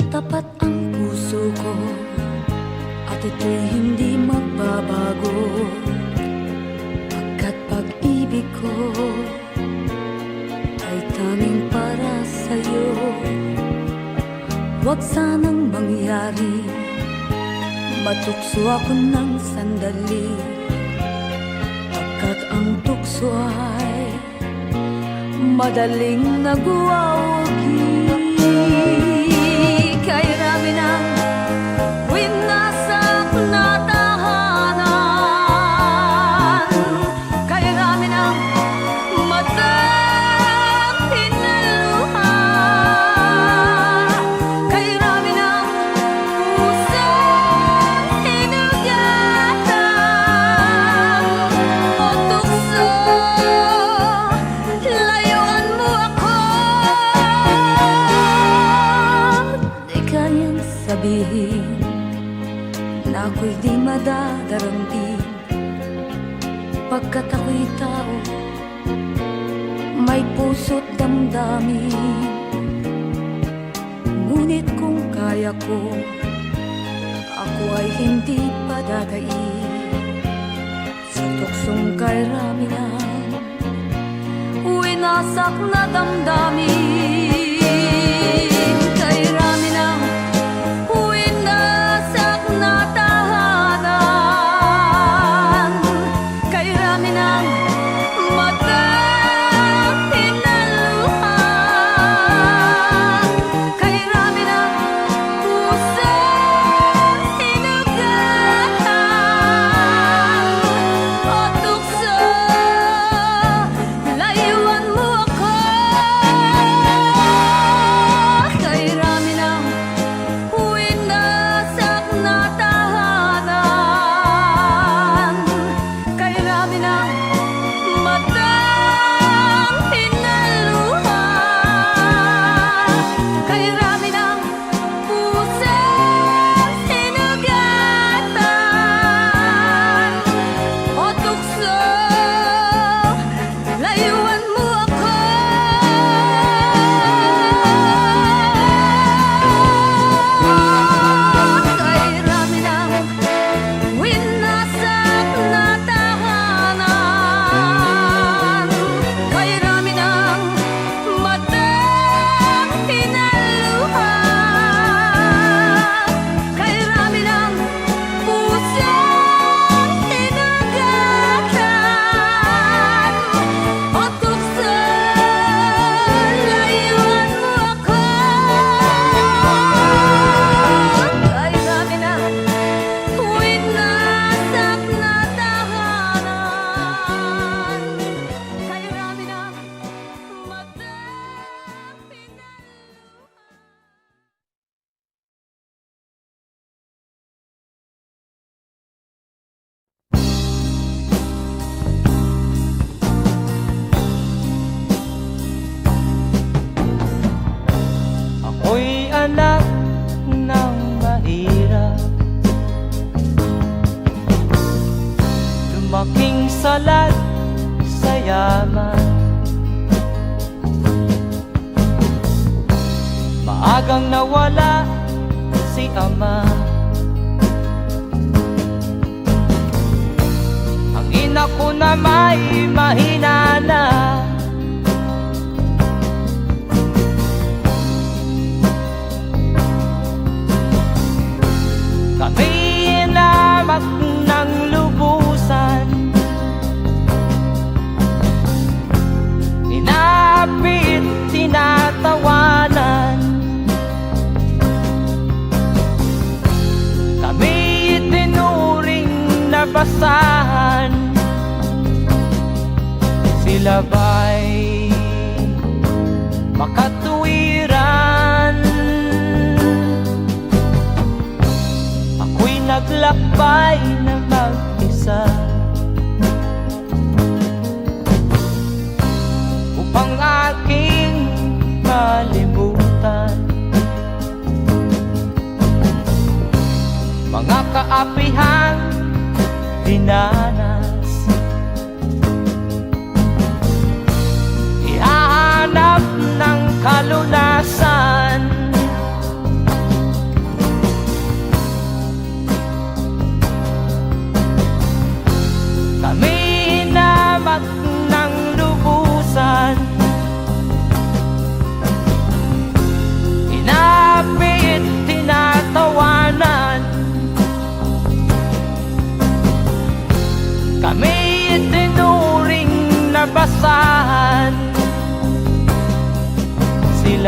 Tapat ang puso ko at ito'y hindi magbabago, pagkat pag-ibig ko ay tanging para sa'yo. Huwag sanang mangyari matukso ako ng sandali, pagkat ang tukso ay madaling nagwawagi. Kay rami ng winasak na tahanan, kay rami ng matang hinaluha, kay rami ng pusang hinugatan o tukso, layuan mo ako. Di kayang sabihin na ako'y di madadaramdin, pagkat ako'y tao, may puso't damdamin. Ngunit kung kaya ko, ako ay hindi padadaig sa tuksong kay rami ng winasak na damdamin. Kay rami ng winasak na tahanan, kay rami ng matang hinaluha, kay rami ng pusang hinugatan o tukso, layuan mo ako. Kay rami ng winasak na tahanan, kay rami ng matang hinaluha, kay rami ng pusang hinugatan o tukso, layuan mo ako. Kay rami ng winasak na tahanan, kay rami ng matang hinaluha, kay rami ng pusang hinugatan o tukso, layuan mo ako. Kay rami ng winasak na tahanan, kay rami ng matang Ako'y anak ng mahirap, lumaking salat sa yaman. Maagang nawala si ama, ang ina ko na may mahina na. Kami inamak ng lubusan, inapit, tinatawanan. Kami itinuring na basahan, sila ba'y makatuwiran? Ako'y naglakbay na mag-isa upang aking malimutan mga kaapihang dinanas. Ihahanap ng kalunasan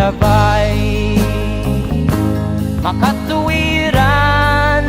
labay makatuwiran.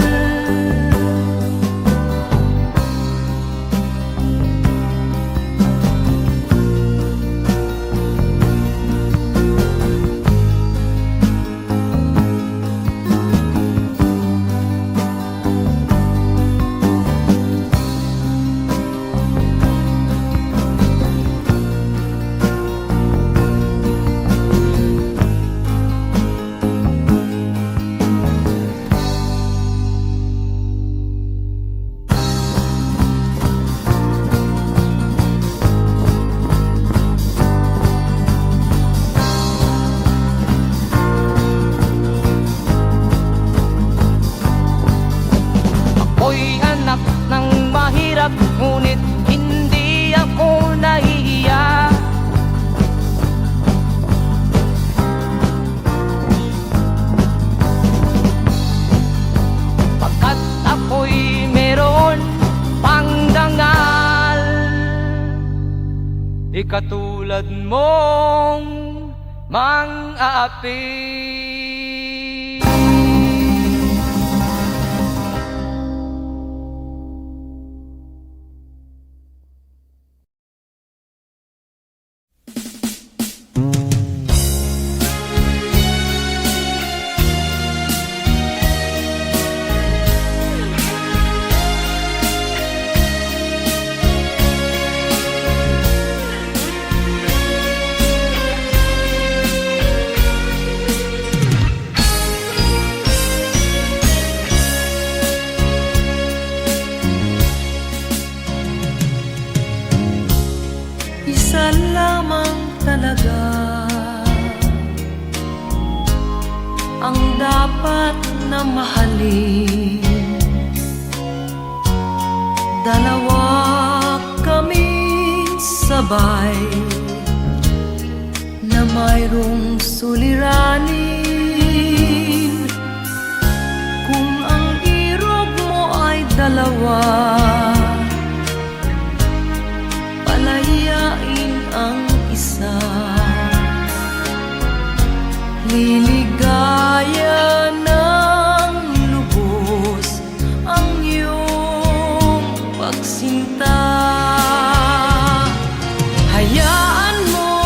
Ako'y anak ng mahirap, ngunit hindi ako nahihiya. Pagkat ako'y meron pang dangal, di katulad mong mang-aapi. Isa lamang talaga ang dapat na mahalin. Dalawa kaming sabay na mayroong suliranin. Kung ang irog mo ay dalawa, palayain ang isa. Liligaya ng lubos ang iyong pagsinta. Hayaan mo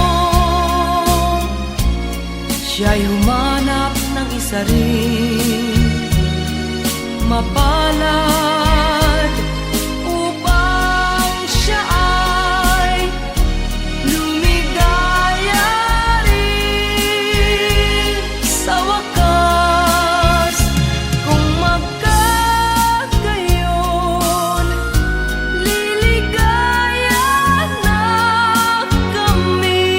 siya'y humanap ng isa rin, mapalad, upang siya ay lumigaya rin sa wakas. Kung magkagayon, liligaya na kami.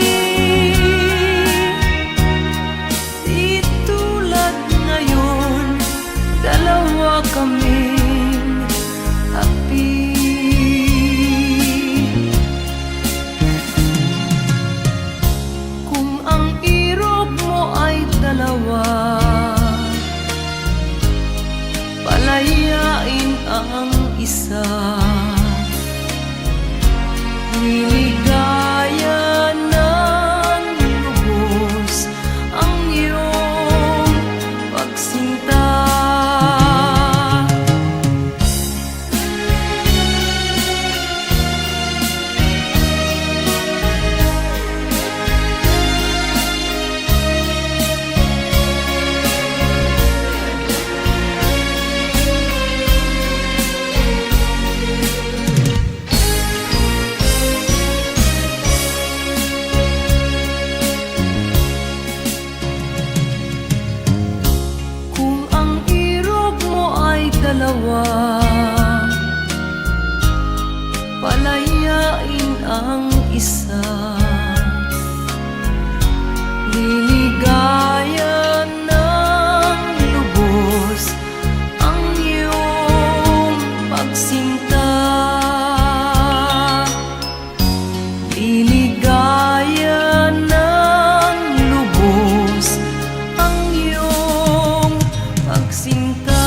Di tulad ngayon, dalawa kaming api. Kung ang irog mo ay dalawa, palayain ang isa. Liligaya ng lubos ang iyong pagsinta. Kung ang irog mo ay dalawa, palayain ang isa. Liligaya ng lubos ang iyong pagsinta. Liligaya ng lubos ang iyong pagsinta.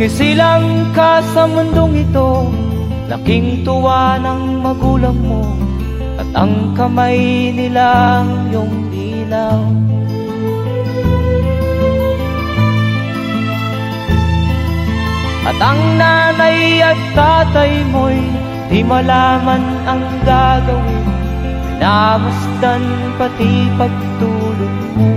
isilang ka sa mundong ito, laking tuwa ng magulang mo, at ang kamay nila iyong ilaw. At ang nanay at tatay mo'y di malaman ang gagawin, minamasdan pati pagtulog mo.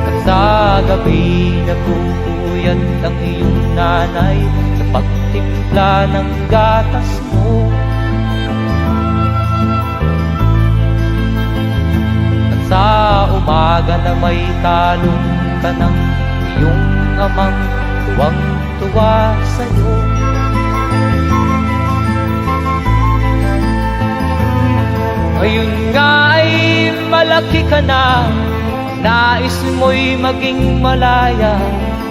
At sa gabi nagpupuyat ang iyong nanay sa pagtimpla ng gatas mo. At sa umaga na may talong ka ng iyong amang tuwang-tuwa sa'yo. Ngayon nga ay malaki ka na, nais mo'y maging malaya,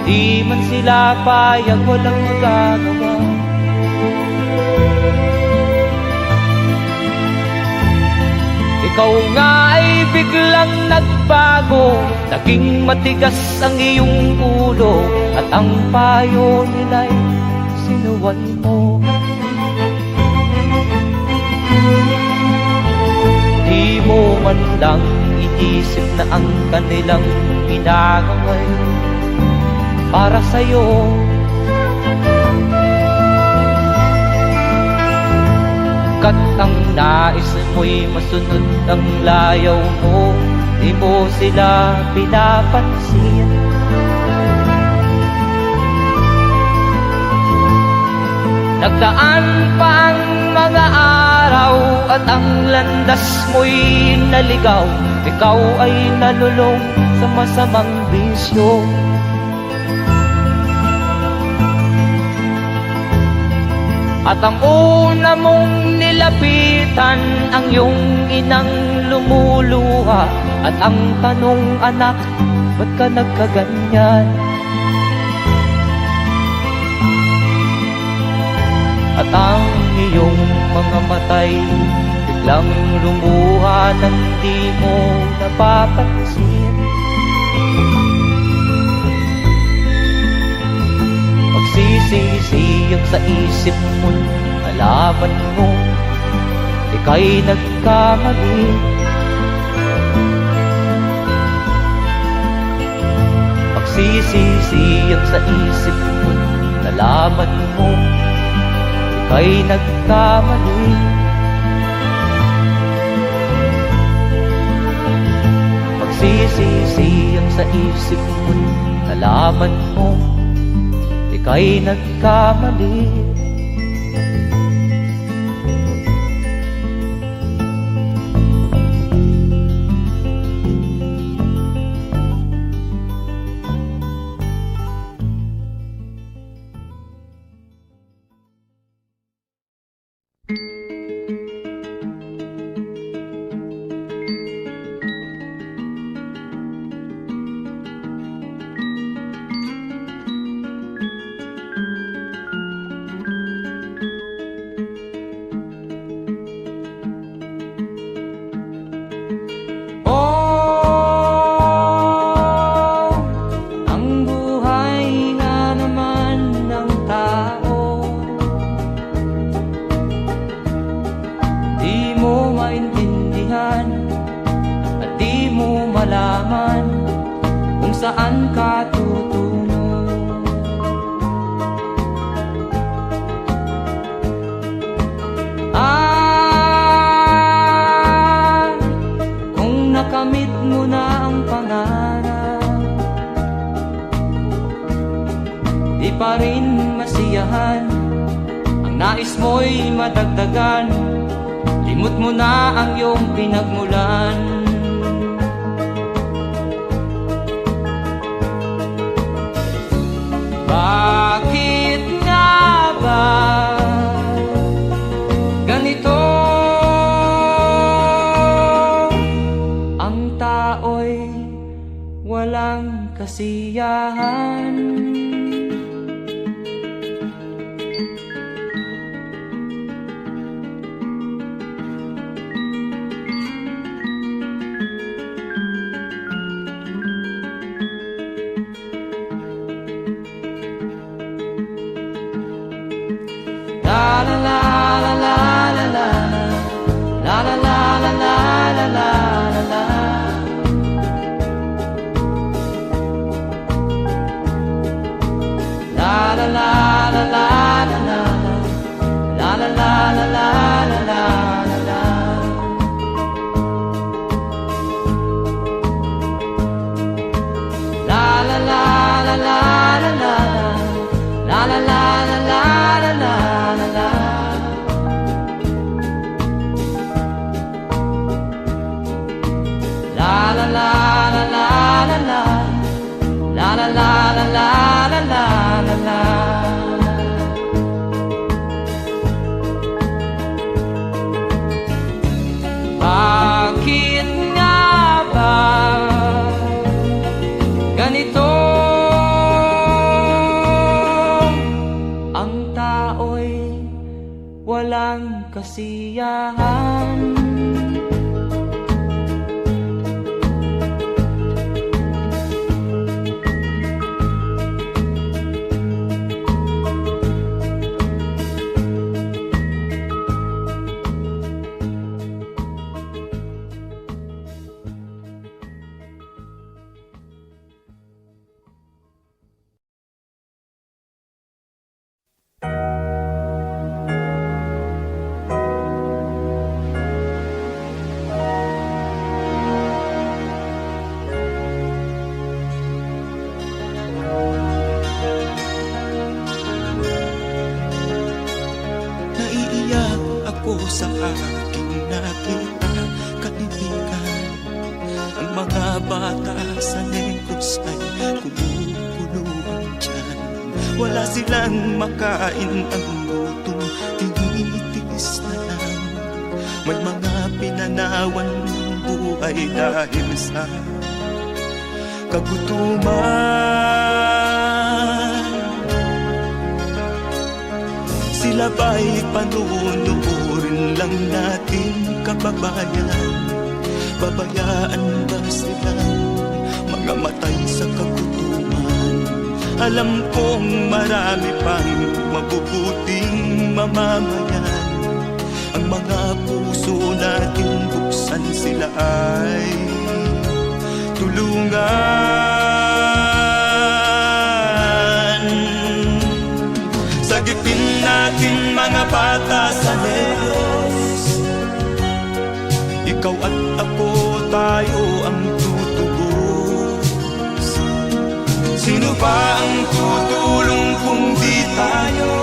di man sila payag, walang magagawa. Ikaw nga ay biglang nagbago, naging matigas ang iyong ulo, at ang payo nila'y sinuway mo. Di mo man lang iisip na ang kanilang ginagaway para sa'yo. Kat ang nais mo'y masunod ang layaw mo, di mo sila pinapansin. Nagdaan pa ang mga araw at ang landas mo'y naligaw, ikaw ay nalulong sa masamang bisyo. At ang una mong nilapitan ang iyong inang lumuluha, at ang tanong, anak, ba't ka nagkaganyan? At ang iyong mga matay biglang lumuha nang di mo napapansin. Magsisisiyang sa isip mo, nalaman mo ika'y nagkamali. Magsisisiyang sa isip mo, nalaman mo ika'y nagkamali. Magsisisiyang sa isip mo, nalaman mo ika'y nagkamali. Saan ka tutungo? Kung nakamit mo na ang pangarap, di pa rin masiyahan, ang nais mo'y madagdagan, limot mo na ang iyong pinagmulan. Bakit nga ba ganito? Ang tao'y walang kasiyahan. la la la la la la. La la la la la la la. La la la la la la la la. La la la la la la la. La la la la la la la la la. Bakit nga ba ganito? Ang tao'y walang kasiyahan. Naiiyak ako sa aking nakita, kaibigan. Ang mga bata sa Negros ay kumukuluan dyan. Wala silang makain, ang gutom tinitiis na lang. May mga pinanawan ng buhay dahil sa kagutuman. Sila ba'y panunurin lang natin, kababayan? Babayaan ba silang mga matay sa kagutuman? Alam kong marami pang mabubuting mamamayan. Ang mga puso natin buksan, sila ay tulungan. Sagipin natin mga bata sa Negros. Ikaw at ako, tayo ang tutubos. Sino ba ang tutulong kung di tayo?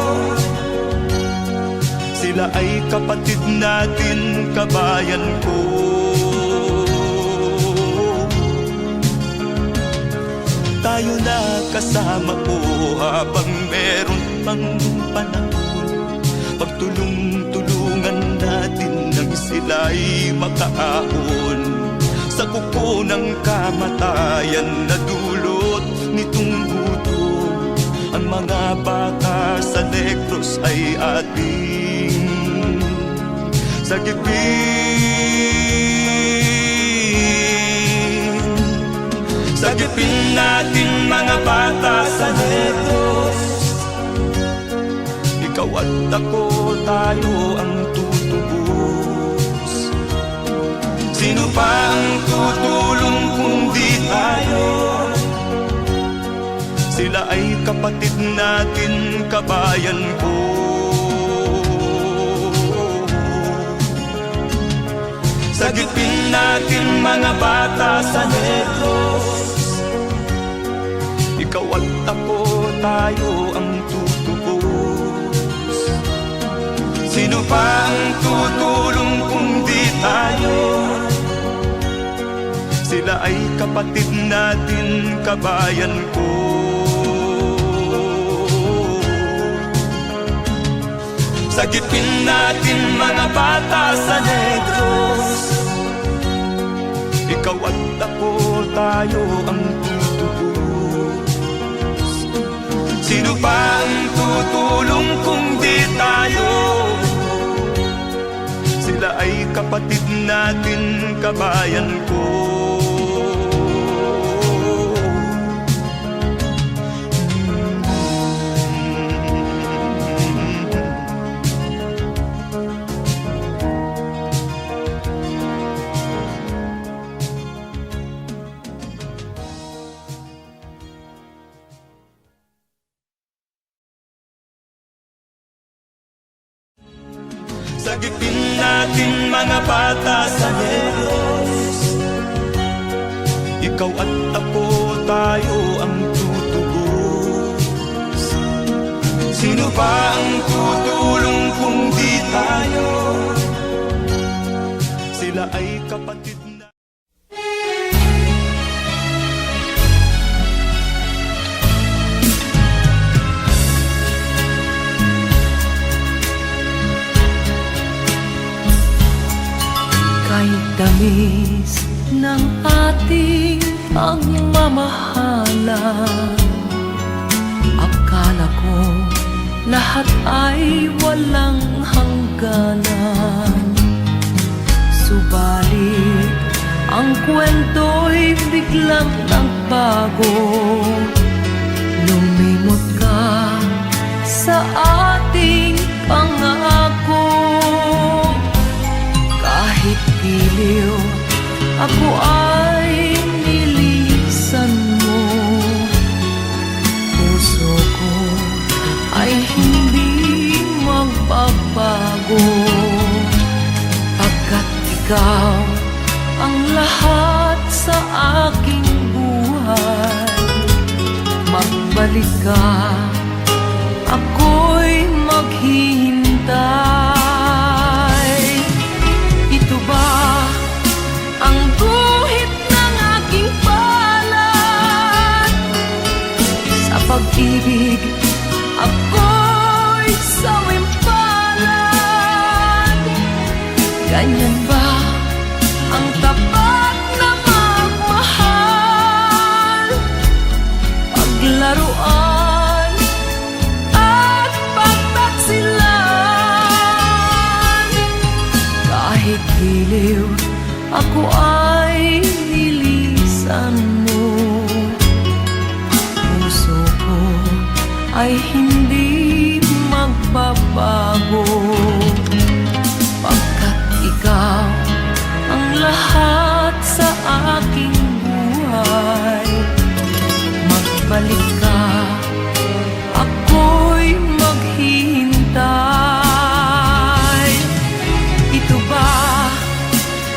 Sila ay kapatid natin, kabayan ko. Tayo na kasama ko habang meron pang panahon. Pagtulong-tulungan natin nang sila'y makaahon sa kuko ng kamatayan na dulot nitong gutom. Ang mga bata sa Negros ay ating sagipin. Sagipin natin mga bata sa Negros. Ikaw at ako, tayo ang tutubos. Sino pa ang tutulong kung di tayo? Sila ay kapatid natin, kabayan ko. Sagipin natin mga bata sa Negros. Ikaw at ako, tayo ang tutubos. Sino pa ang tutulong kung di tayo? Sila ay kapatid natin, kabayan ko. Sagipin natin mga bata sa Negros. Ikaw at ako, tayo ang tutubos. Sino pa ang tutulong kung di tayo? Sila ay kapatid natin, kabayan ko. Sagipin natin mga bata sa Diyos. Ikaw at ako, tayo ang tutubos. Sino ba ang tutulong kung di tayo? Sila ay kapatid na. Kahit tamis ng ating pagmamahalan, akala ko lahat ay walang hangganan. Subalit ang kwento'y biglang nagbago. Lumimot ka sa ating pangako. Kahit giliw, ako ay nilisan mo. Puso ko ay hindi magbabago, pagkat ikaw ang lahat sa aking buhay. Magbalik ka, ako'y maghihintay. Ito ba ang guhit ng aking palad? Sa pag-ibig, ako'y sawimpalad. Ganyan ba ang tapat na magmahal? Paglaruan at pagtaksilan. Kahit giliw, ako ay nilisan mo. Puso ko ay hindi magbabago, pagkat ikaw ang lahat sa aking buhay. Magbalik ka, ako'y maghihintay. Ito ba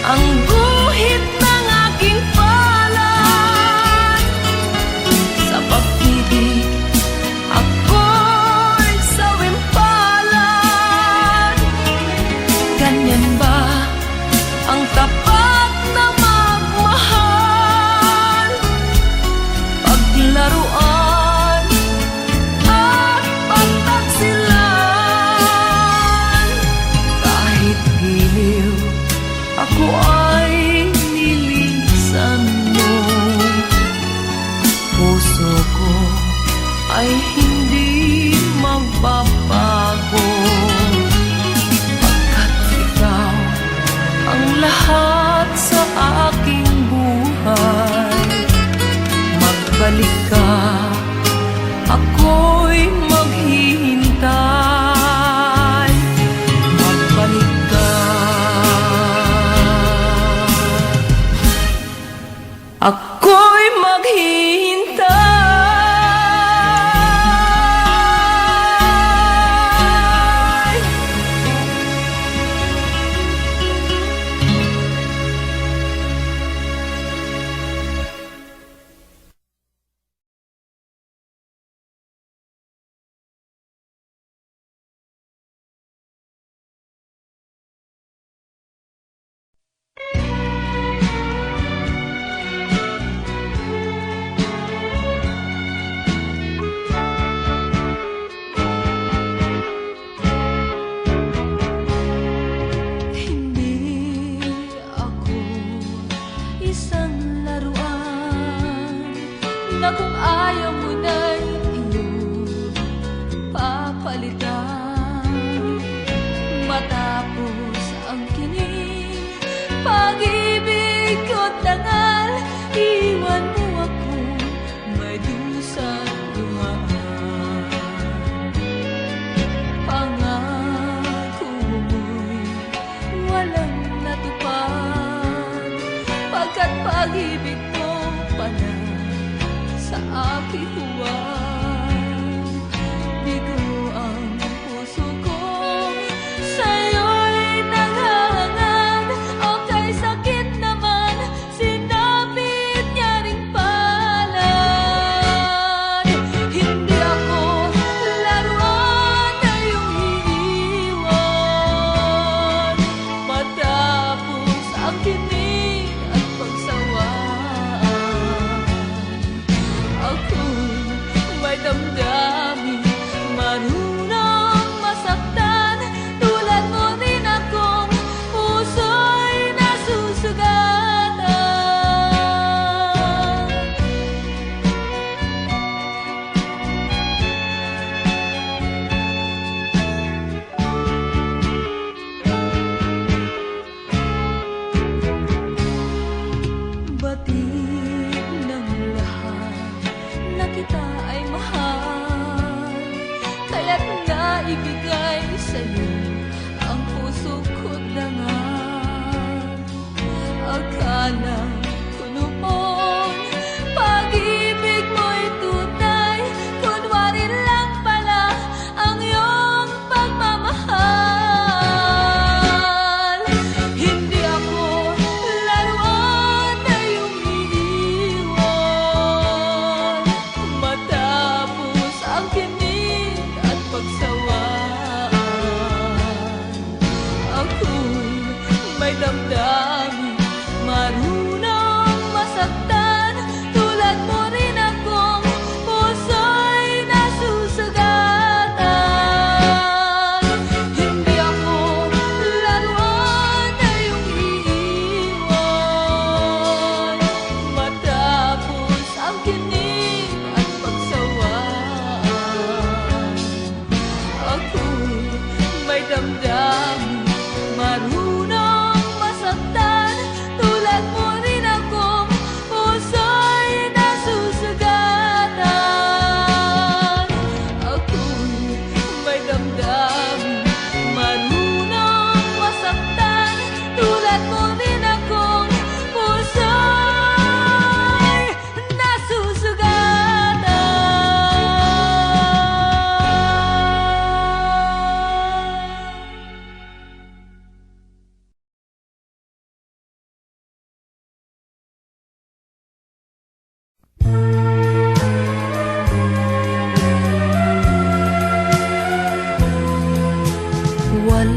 ang guhit ng aking palad? Sa pag-ibig, ako'y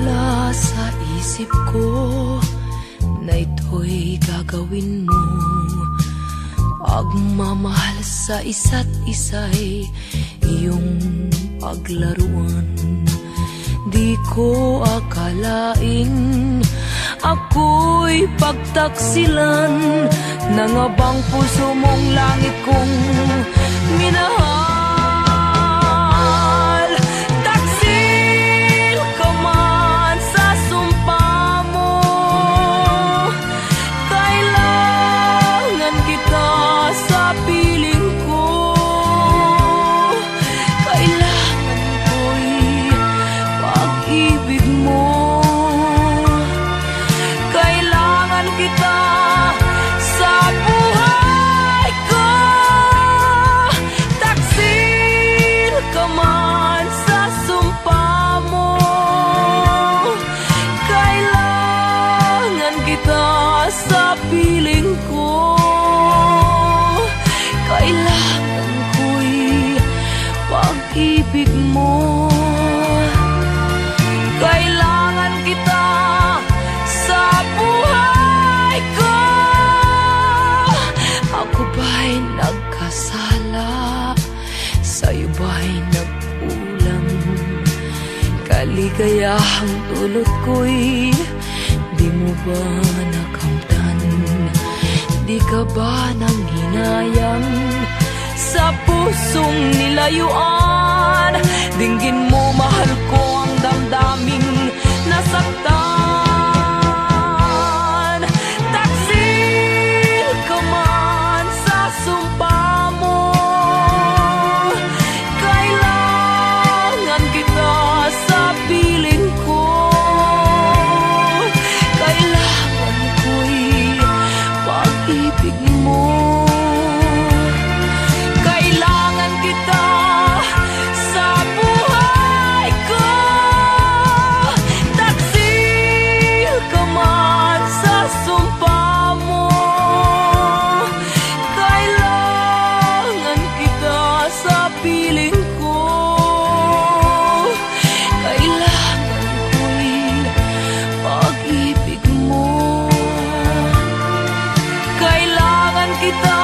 wala sa isip ko na ito'y gagawin mo. Pagmamahal sa isa't isa'y iyong paglaruan. Di ko akalain ako'y pagtaksilan ng abang puso mong langit kong minahal. Taksil ka man sa sumpa mo, kailangan kita sa piling ko. Kailangan ko'y pag-ibig mo. Kailangan kita sa buhay ko. Taksil ka man sa sumpa mo, kailangan kita sa piling ko. Kailangan ko'y pag-ibig mo. Kailangan kita sa buhay ko. Ako ba'y nagkasala? Sa'yo ba'y nagkulang? Kaligayahang dulot ko'y di mo ba nakamtan? Di ka ba nang hinayang sa pusong nilayuan? Dinggin mo, mahal ko, ang damdaming nasaktan. Taksil ka man sa sumpa mo, kailangan kita sa piling ko. Kailangan ko'y pag-ibig mo. Kailangan kita sa buhay ko. Taksil ka man sa sumpa mo, kailangan kita sa piling ko. Kailangan ko'y pag-ibig mo. Kailangan kita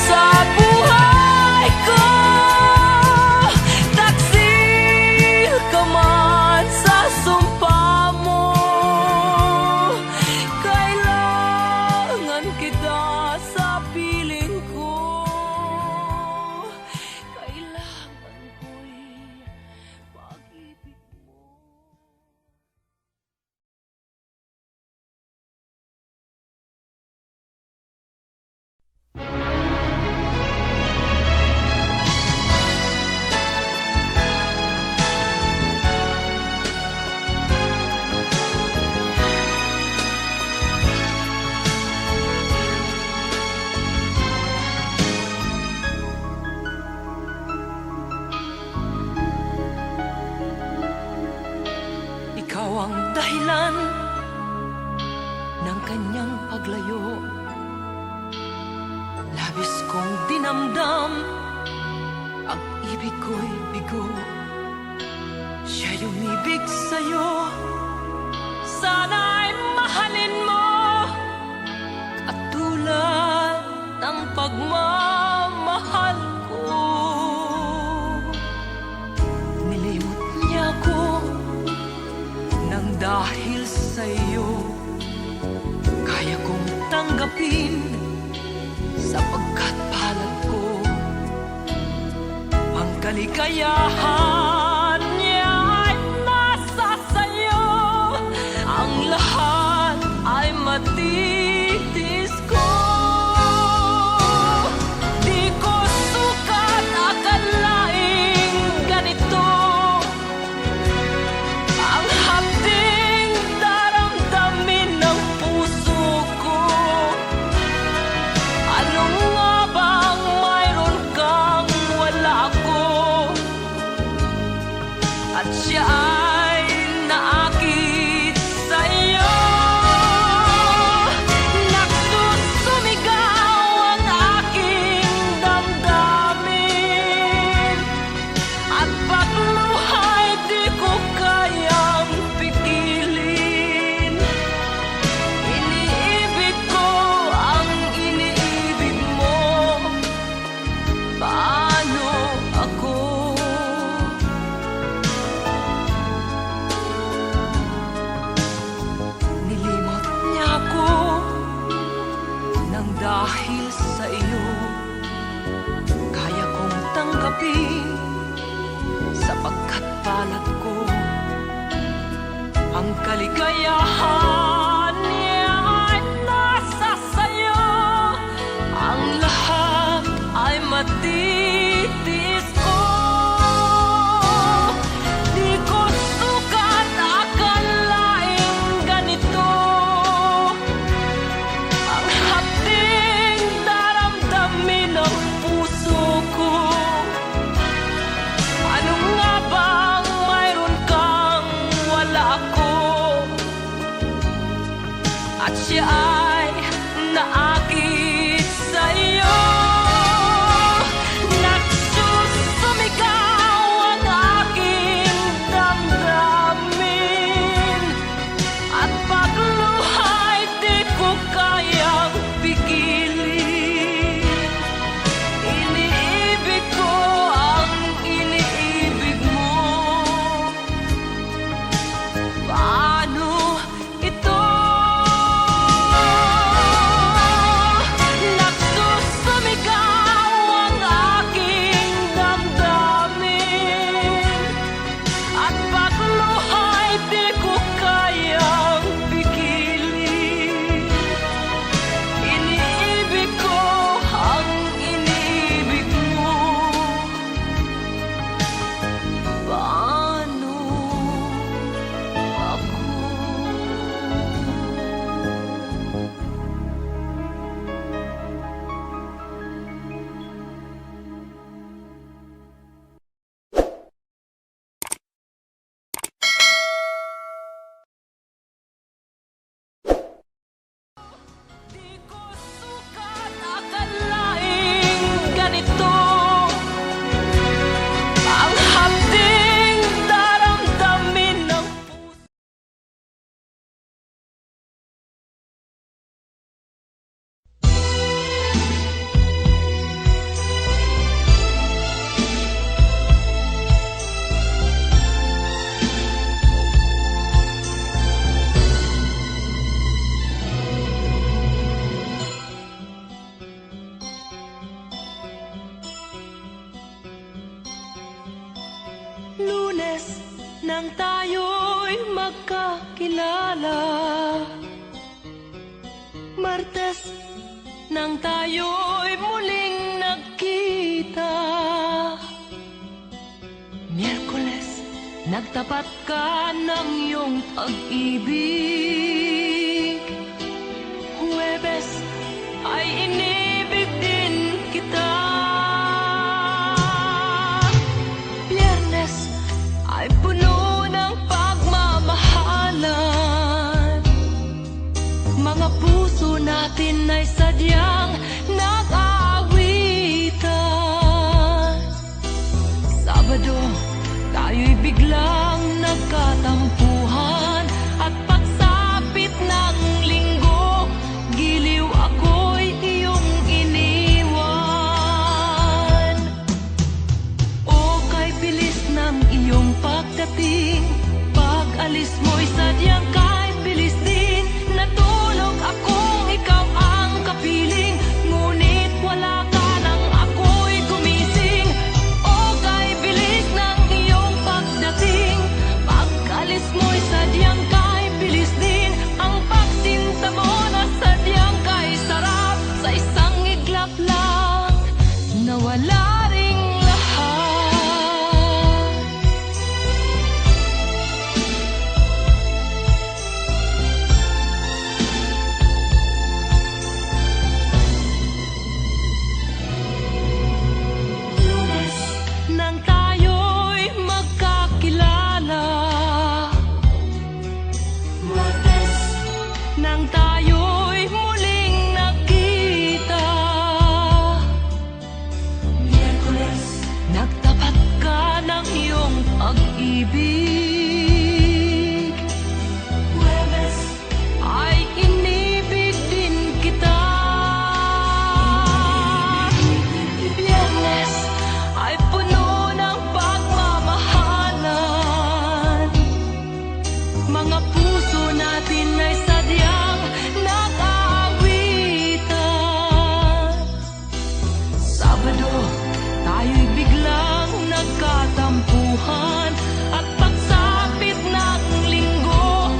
sa buhay ko. Taksil ka man sa sumpa mo, kailangan kita sa piling ko. Kailangan ko'y pag-ibig mo. Ikaw ang dahilan ng kanyang paglayo. Labis kong dinamdam, ang ibig ko'y bigo. Siya'y umibig sa'yo, sana'y mahalin mo, katulad ng pagmamahal ko. Nilimot niya ko nang dahil sa'yo, kaya kong tanggapin sapagkat palad ko. Ang kaligayahan niya ay nasa sa'yo, ang lahat ay matitis ko. Di ko sukat akalaing ganito ang hapding daramdamin ng puso ko. Ano nga bang mayroon kang wala ko? Ang kaligayahan niya ay nasa sayo. Ang lahat ay matitiis ko. Di ko sukat akalaing ganito. Ang hapding daramdamin ng puso ko. Ano nga bang mayroon kang wala ako? At siya ay naakit sa'yo. Nagsusumigaw ang aking damdamin. At pagluha'y di ko kayang pigilin. Iniibig ko ang iniibig mo. Paano ito? Nagsusumigaw ang aking damdamin. At pagluha'y di ko kayang pigilin. Iniibig ko ang iniibig mo. Paano ako? Di ko sukat akalaing ganito. Ang hapding daramdamin ng puso. Lunes nang tayo'y magkakilala. Martes nang tayo'y muling nagkita. Miyerkules nagtapat ka ng iyong pag-ibig. Huwebes ay inibig din kita. Biyernes ay puno ng pagmamahalan. Mga puso natin ay sadyang nag-aawitan. Sabado, tayo'y biglang nagkatampuhan. At pagsapit ng linggo, giliw ako'y iyong iniwan. O kay bilis ng iyong pagdating, pag-alis mo'y sadyang kay bilis din. Natulog akong ikaw ang kapiling, ngunit wala ka nang ako'y gumising. O kay bilis ng iyong pagdating, pag-alis mo'y sadyang kay bilis din. Ang pagsinta mo na sadyang kay sarap, sa isang iglap lang nawala ring lahat. Lunes nang tayo'y magkakilala. Martes nang tayo'y muling nagkita. Miyerkules nagtapat ka ng iyong pag-ibig. Huwebes ay inibig din kita. Biyernes ay puno ng pagmamahalan. Mga puso natin ay sadyang nag-aawitan. Sabado, tayo'y biglang nagkatampuhan. At pagsapit ng linggo,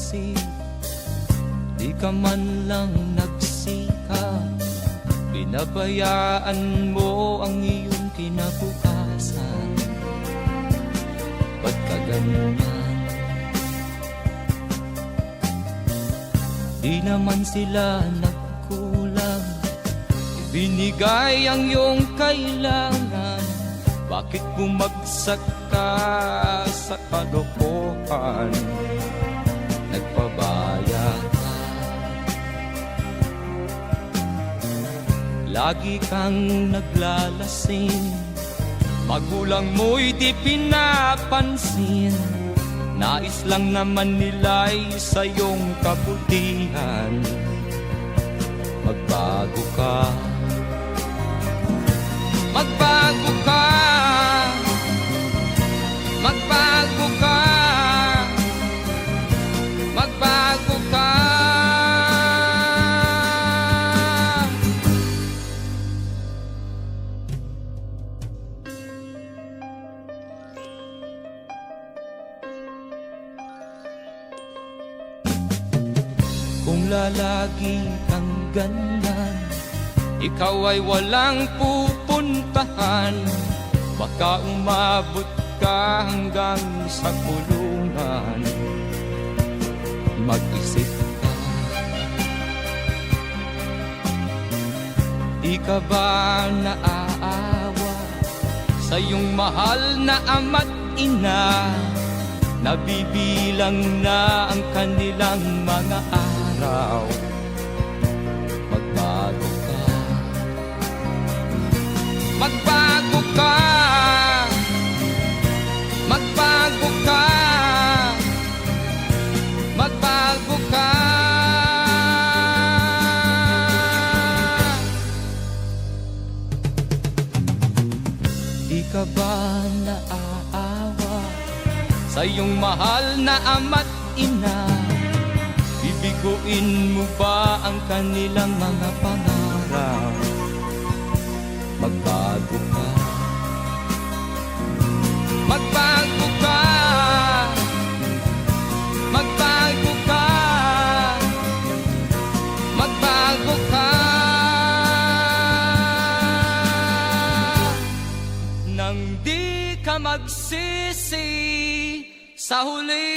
pansin, di ka man lang nagsikap. Pinabayaan mo ang iyong kinabukasan. Ba't ka ganyan? Di naman sila nagkulang, ibinigay ang iyong kailangan. Bakit bumagsak ka sa kalokohan? Nagpabaya ka, lagi kang naglalasing. Magulang mo'y di pinapansin, nais lang naman nila'y sa iyong kabutihan. Magbago ka, magbago ka, magbago ka, magbago ka. Kung lalagi kang ganyan, ikaw ay walang pupuntahan. Baka umabot ka hanggang sa kulungan. Mag-isip ka, di ka ba naaawa sa iyong mahal na ama't ina? Nabibilang na ang kanilang mga araw. Magbago ka, magbago ka, magbago ka, magbago ka. Di ka ba naaawa sa iyong mahal na ama't ina? Bibiguin mo ba ang kanilang mga pangarap? Magbago ka, magbago ka, magbago ka, magbago ka. Nang di ka magsisi sa huli.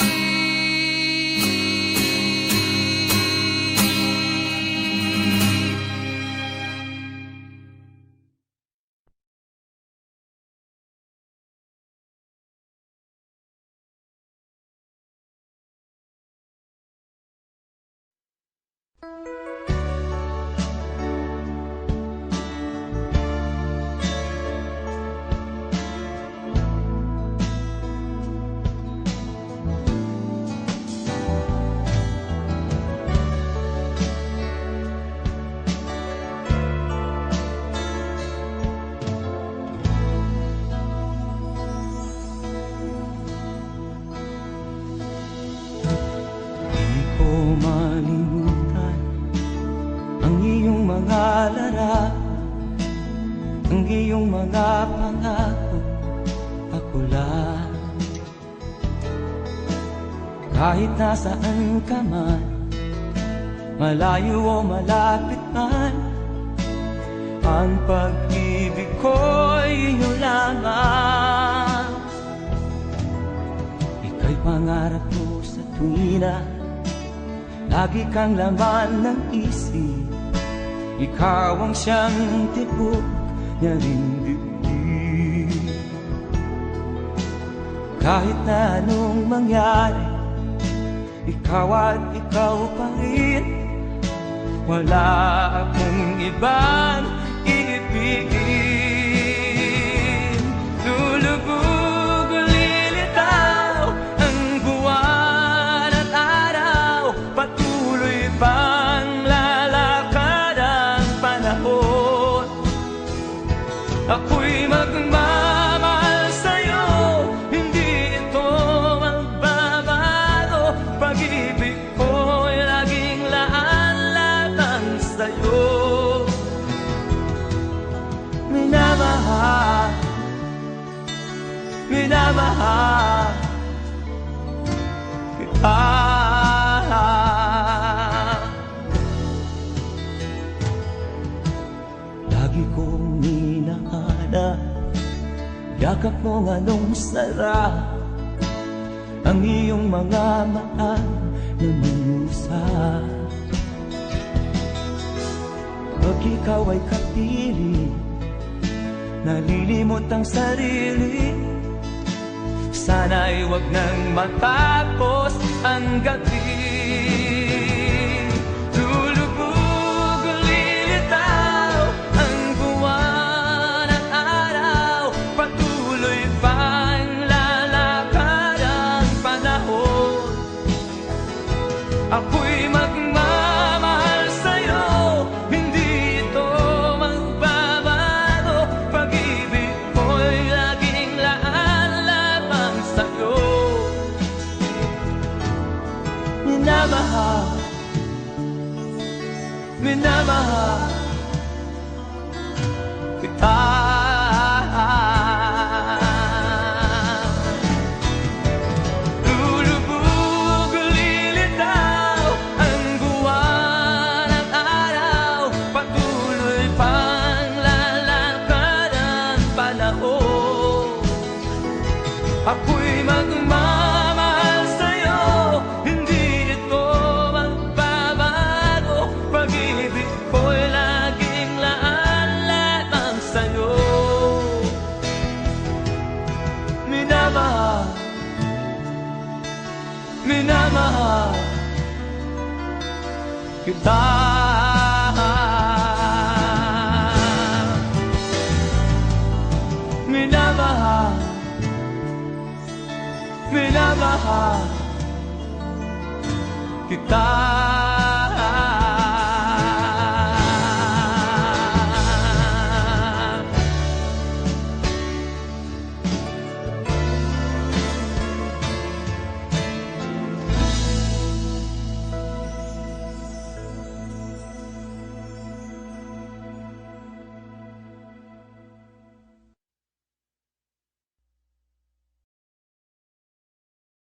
Malimutan ang iyong mga larawan, ang iyong mga pangako, ako lang. Kahit nasaan ka man, malayo o malapit man, ang pag-ibig ko'y iyo lamang. Ika'y pangarap ko sa tuwina, lagi kang laman ng isip. Ikaw ang siyang tibok niya ring dibdib. Kahit na anong mangyari, ikaw at ikaw pa rin. Wala akong ibang iibigin. Lulubog o lilitaw ang buwan at araw, patuloy pang lalakad ang panahon. Ako'y magmamahal sa'yo, hindi ito magbabago. Pag-ibig ko'y laging laan-latang sa'yo. Minamahal, minamahal kita. yakap mo anong sarap, ang iyong mga mata nanunusap. Pag ikaw ay kapiling, nalilimot ang sarili. Sana'y wag nang matapos ang gabi. Lulubog o lilitaw ang buwan at araw, patuloy pang lalakad ang panahon. Ako'y magmamahal sa'yo, hindi ito magbabago. Pag-ibig ko'y laging laan lamang sa'yo. Minamahal, minamahal kita. Lulubog o lilitaw ang buwan at araw, patuloy pang lalakad ang panahon. Ako'y magmamahal sa'yo, hindi ito magbabago. Pag-ibig ko'y laging laan lamang sa'yo. Minamahal, minamahal kita. Minamahal, minamahal kita.